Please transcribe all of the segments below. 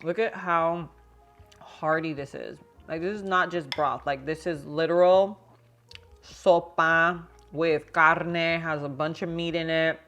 Look at how hearty this is. Like, this is not just broth. Like, this is literal sopa with carne, has a bunch of meat in it,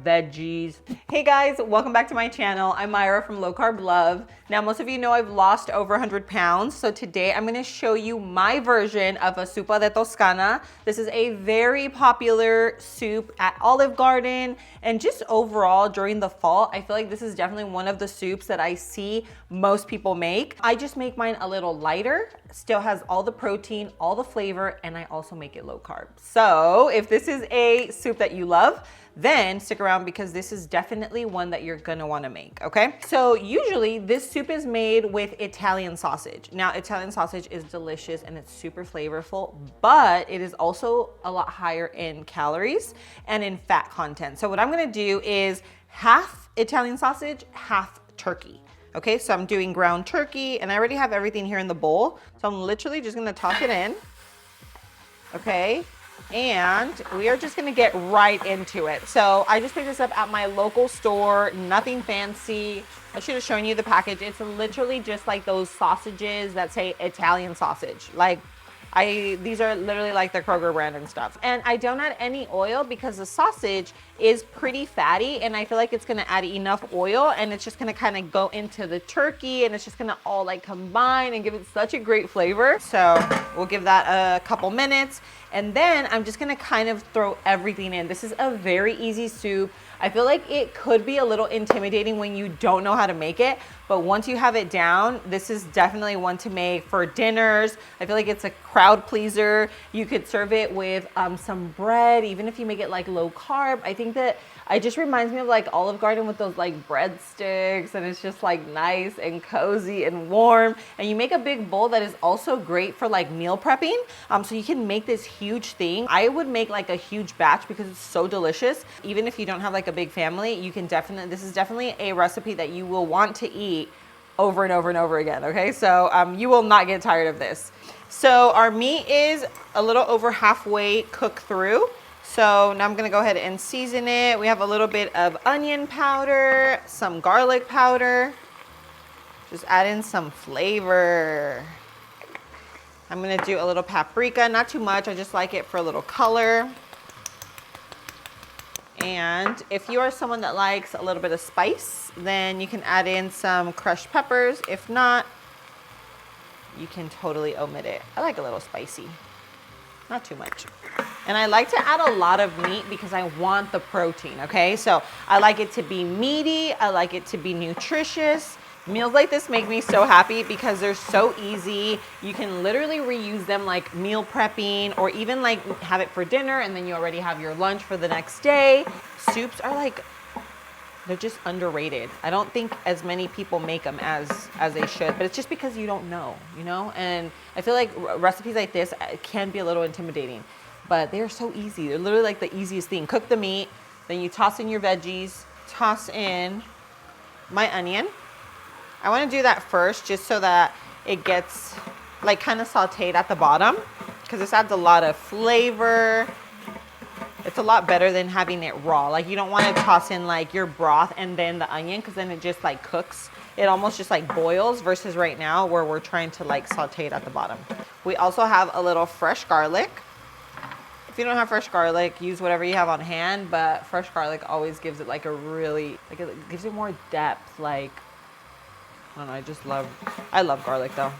veggies. Hey guys, welcome back to my channel. I'm Myra from Low Carb Love. Now, most of you know I've lost over 100 pounds. So today I'm gonna show you my version of a sopa de Toscana. This is a very popular soup at Olive Garden and just overall during the fall. I feel like this is definitely one of the soups that I see most people make. I just make mine a little lighter, still has all the protein, all the flavor, and I also make it low carb. So if this is a soup that you love, then stick around because this is definitely one that you're gonna wanna make, okay? So usually this soup is made with Italian sausage. Now, Italian sausage is delicious and it's super flavorful, but it is also a lot higher in calories and in fat content. So what I'm gonna do is half Italian sausage, half turkey. Okay, so I'm doing ground turkey and I already have everything here in the bowl. So I'm literally just gonna toss it in, okay? And we are just gonna get right into it. So I just picked this up at my local store, nothing fancy. I should have shown you the package. It's literally just like those sausages that say Italian sausage. Like, these are literally like the Kroger brand and stuff. And I don't add any oil because the sausage is pretty fatty and I feel like it's gonna add enough oil and it's just gonna kind of go into the turkey and it's just gonna all like combine and give it such a great flavor. So we'll give that a couple minutes and then I'm just gonna kind of throw everything in. This is a very easy soup. I feel like it could be a little intimidating when you don't know how to make it, but once you have it down, this is definitely one to make for dinners. I feel like it's a crowd pleaser. You could serve it with some bread, even if you make it like low carb. I think that it just reminds me of like Olive Garden with those like breadsticks and it's just like nice and cozy and warm. And you make a big bowl that is also great for like meal prepping. So you can make this huge thing. I would make like a huge batch because it's so delicious. Even if you don't have like a big family, you can definitely, this is definitely a recipe that you will want to eat over and over and over again, okay? So you will not get tired of this. So our meat is a little over halfway cooked through. So now I'm gonna go ahead and season it. We have a little bit of onion powder, some garlic powder. Just add in some flavor. I'm gonna do a little paprika, not too much. I just like it for a little color. And if you are someone that likes a little bit of spice, then you can add in some crushed peppers. If not, you can totally omit it. I like a little spicy, not too much. And I like to add a lot of meat because I want the protein, okay? So I like it to be meaty, I like it to be nutritious. Meals like this make me so happy because they're so easy. You can literally reuse them like meal prepping or even like have it for dinner and then you already have your lunch for the next day. Soups are like, they're just underrated. I don't think as many people make them as they should, but it's just because you don't know, you know? And I feel like recipes like this can be a little intimidating, but they're so easy. They're literally like the easiest thing. Cook the meat, then you toss in your veggies, toss in my onion. I want to do that first just so that it gets like kind of sauteed at the bottom because this adds a lot of flavor. It's a lot better than having it raw. Like you don't want to toss in like your broth and then the onion because then it just like cooks. It almost just like boils versus right now where we're trying to like saute it at the bottom. We also have a little fresh garlic. If you don't have fresh garlic, use whatever you have on hand, but fresh garlic always gives it like a really, like it gives it more depth. Like, I don't know, I love garlic though.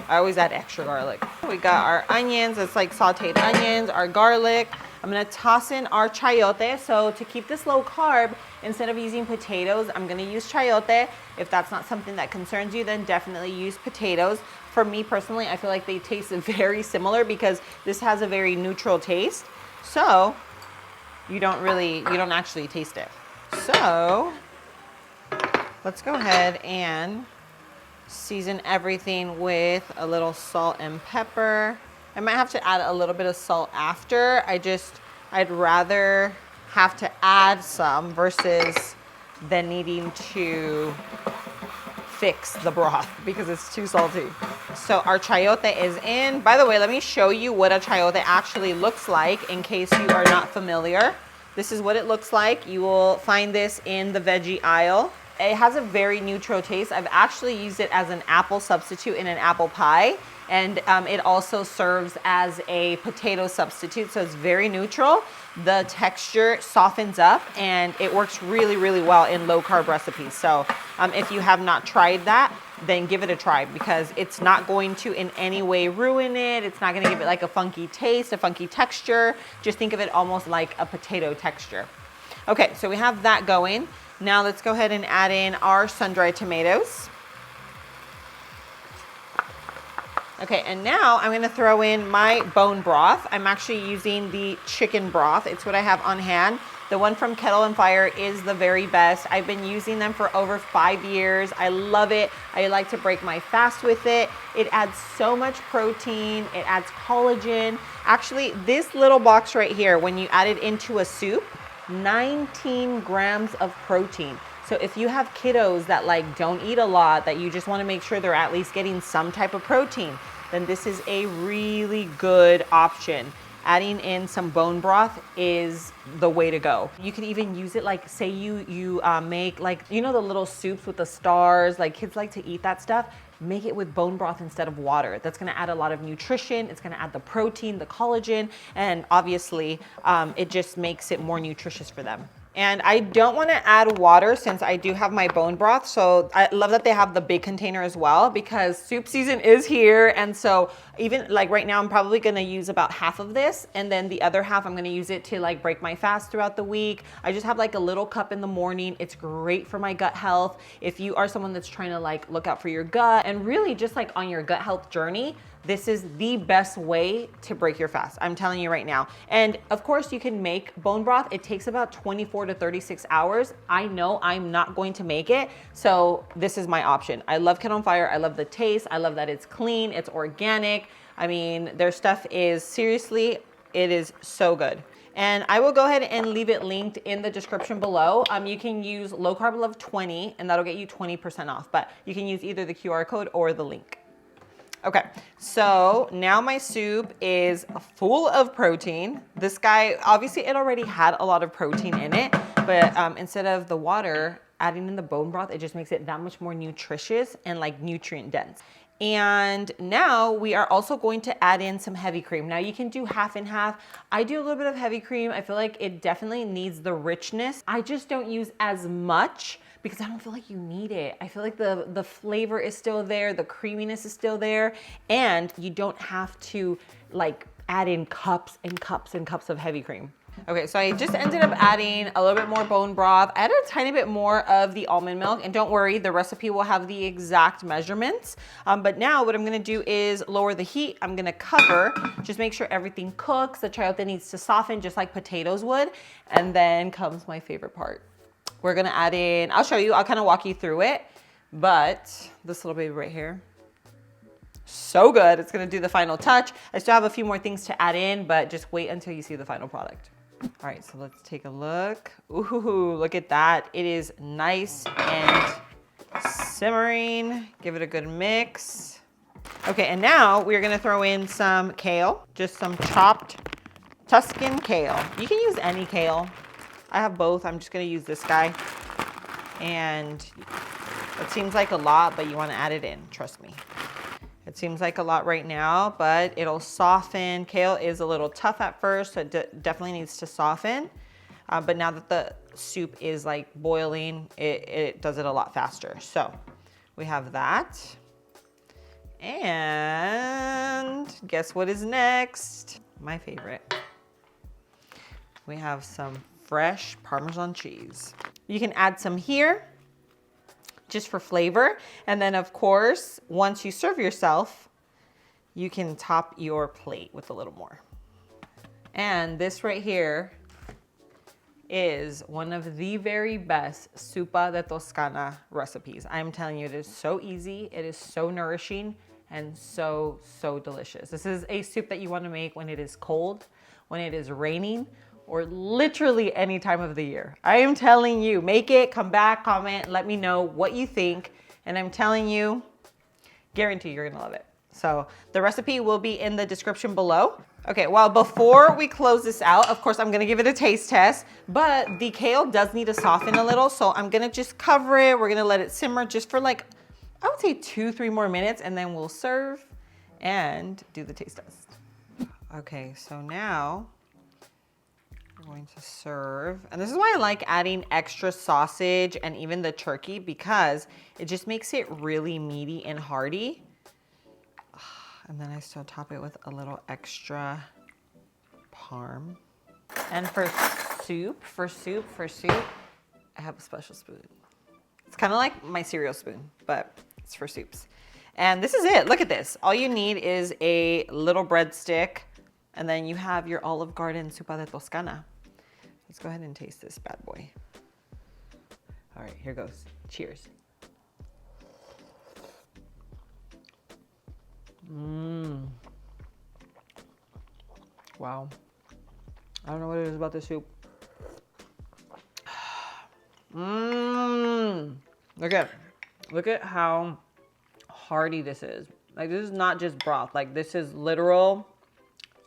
I always add extra garlic. We got our onions, it's like sauteed onions, our garlic. I'm gonna toss in our chayote. So to keep this low carb, instead of using potatoes, I'm gonna use chayote. If that's not something that concerns you, then definitely use potatoes. For me personally, I feel like they taste very similar because this has a very neutral taste. So you don't actually taste it. So let's go ahead and season everything with a little salt and pepper. I might have to add a little bit of salt after. I'd rather have to add some versus than needing to fix the broth because it's too salty. So our chayote is in. By the way, let me show you what a chayote actually looks like in case you are not familiar. This is what it looks like. You will find this in the veggie aisle. It has a very neutral taste. I've actually used it as an apple substitute in an apple pie, and it also serves as a potato substitute, so it's very neutral. The texture softens up, and it works really, really well in low carb recipes. So if you have not tried that, then give it a try, because it's not going to in any way ruin it. It's not gonna give it like a funky taste, a funky texture. Just think of it almost like a potato texture. Okay, so we have that going. Now let's go ahead and add in our sun-dried tomatoes. Okay, and now I'm gonna throw in my bone broth. I'm actually using the chicken broth. It's what I have on hand. The one from Kettle and Fire is the very best. I've been using them for over 5 years. I love it. I like to break my fast with it. It adds so much protein. It adds collagen. Actually, this little box right here, when you add it into a soup, 19 grams of protein. So if you have kiddos that like don't eat a lot, that you just want to make sure they're at least getting some type of protein, then this is a really good option. Adding in some bone broth is the way to go. You can even use it like, say you make like, you know, the little soups with the stars, like kids like to eat that stuff. Make it with bone broth instead of water. That's gonna add a lot of nutrition. It's gonna add the protein, the collagen, and obviously it just makes it more nutritious for them. And I don't want to add water since I do have my bone broth. So I love that they have the big container as well, because soup season is here. And so even like right now, I'm probably going to use about half of this. And then the other half, I'm going to use it to like break my fast throughout the week. I just have like a little cup in the morning. It's great for my gut health. If you are someone that's trying to like look out for your gut and really just like on your gut health journey, this is the best way to break your fast. I'm telling you right now. And of course you can make bone broth. It takes about 24 to 36 hours. I know I'm not going to make it. So this is my option. I love Kettle on Fire. I love the taste. I love that it's clean. It's organic. I mean, their stuff is seriously, it is so good. And I will go ahead and leave it linked in the description below. You can use Low Carb Love 20 and that'll get you 20% off, but you can use either the QR code or the link. Okay, so now my soup is full of protein. This guy, obviously it already had a lot of protein in it, but instead of the water, adding in the bone broth, it just makes it that much more nutritious and like nutrient dense. And now we are also going to add in some heavy cream. Now you can do half and half. I do a little bit of heavy cream. I feel like it definitely needs the richness. I just don't use as much because I don't feel like you need it. I feel like the flavor is still there, the creaminess is still there, and you don't have to like add in cups and cups and cups of heavy cream. Okay, so I just ended up adding a little bit more bone broth. I added a tiny bit more of the almond milk, and don't worry, the recipe will have the exact measurements. But now what I'm gonna do is lower the heat. I'm gonna cover, just make sure everything cooks. The chayote needs to soften just like potatoes would. And then comes my favorite part. We're gonna add in, I'll show you, I'll kind of walk you through it, but this little baby right here, so good. It's gonna do the final touch. I still have a few more things to add in, but just wait until you see the final product. All right, so let's take a look. Ooh, look at that. It is nice and simmering. Give it a good mix. Okay, and now we're gonna throw in some kale, just some chopped Tuscan kale. You can use any kale. I have both. I'm just gonna use this guy. And it seems like a lot, but you wanna add it in, trust me. It seems like a lot right now, but it'll soften. Kale is a little tough at first, so it definitely needs to soften. But now that the soup is like boiling, it does it a lot faster. So we have that. And guess what is next? My favorite. We have some fresh Parmesan cheese. You can add some here just for flavor. And then of course, once you serve yourself, you can top your plate with a little more. And this right here is one of the very best ZUPPA de Toscana recipes. I'm telling you, it is so easy. It is so nourishing and so, so delicious. This is a soup that you want to make when it is cold, when it is raining, or literally any time of the year. I am telling you, make it, come back, comment, let me know what you think. And I'm telling you, guarantee you're gonna love it. So the recipe will be in the description below. Okay, well, before we close this out, of course, I'm gonna give it a taste test, but the kale does need to soften a little, so I'm gonna just cover it. We're gonna let it simmer just for like, I would say 2-3 more minutes, and then we'll serve and do the taste test. Okay, so now we're going to serve. And this is why I like adding extra sausage and even the turkey, because it just makes it really meaty and hearty. And then I still top it with a little extra parm. And for soup, I have a special spoon. It's kind of like my cereal spoon, but it's for soups. And this is it. Look at this. All you need is a little breadstick, and then you have your Olive Garden Zuppa de Toscana. Let's go ahead and taste this bad boy. All right, here goes. Cheers. Mmm. Wow. I don't know what it is about this soup. Mmm. Look at how hearty this is. Like, this is not just broth. Like, this is literal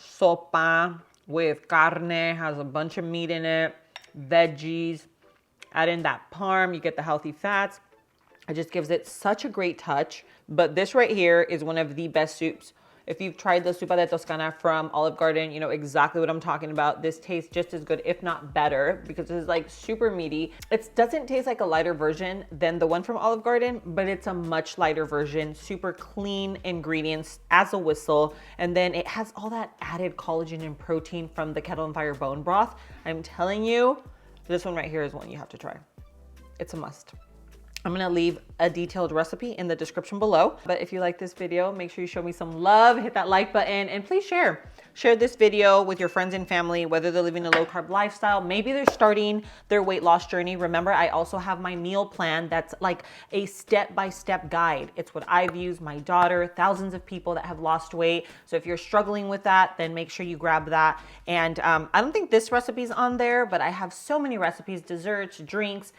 sopa with carne, has a bunch of meat in it, veggies. Add in that parm, you get the healthy fats. It just gives it such a great touch. But this right here is one of the best soups. If you've tried the Zuppa de Toscana from Olive Garden, you know exactly what I'm talking about. This tastes just as good, if not better, because this is like super meaty. It doesn't taste like a lighter version than the one from Olive Garden, but it's a much lighter version, super clean ingredients as a whistle. And then it has all that added collagen and protein from the Kettle and Fire bone broth. I'm telling you, this one right here is one you have to try. It's a must. I'm gonna leave a detailed recipe in the description below. But if you like this video, make sure you show me some love, hit that like button, and please share. Share this video with your friends and family, whether they're living a low carb lifestyle, maybe they're starting their weight loss journey. Remember, I also have my meal plan that's like a step-by-step guide. It's what I've used, my daughter, thousands of people that have lost weight. So if you're struggling with that, then make sure you grab that. And I don't think this recipe is on there, but I have so many recipes, desserts, drinks,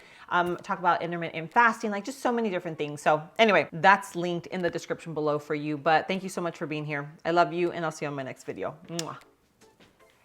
talk about intermittent fasting, like just so many different things. So anyway, that's linked in the description below for you. But thank you so much for being here. I love you, and I'll see you on my next video. Mwah.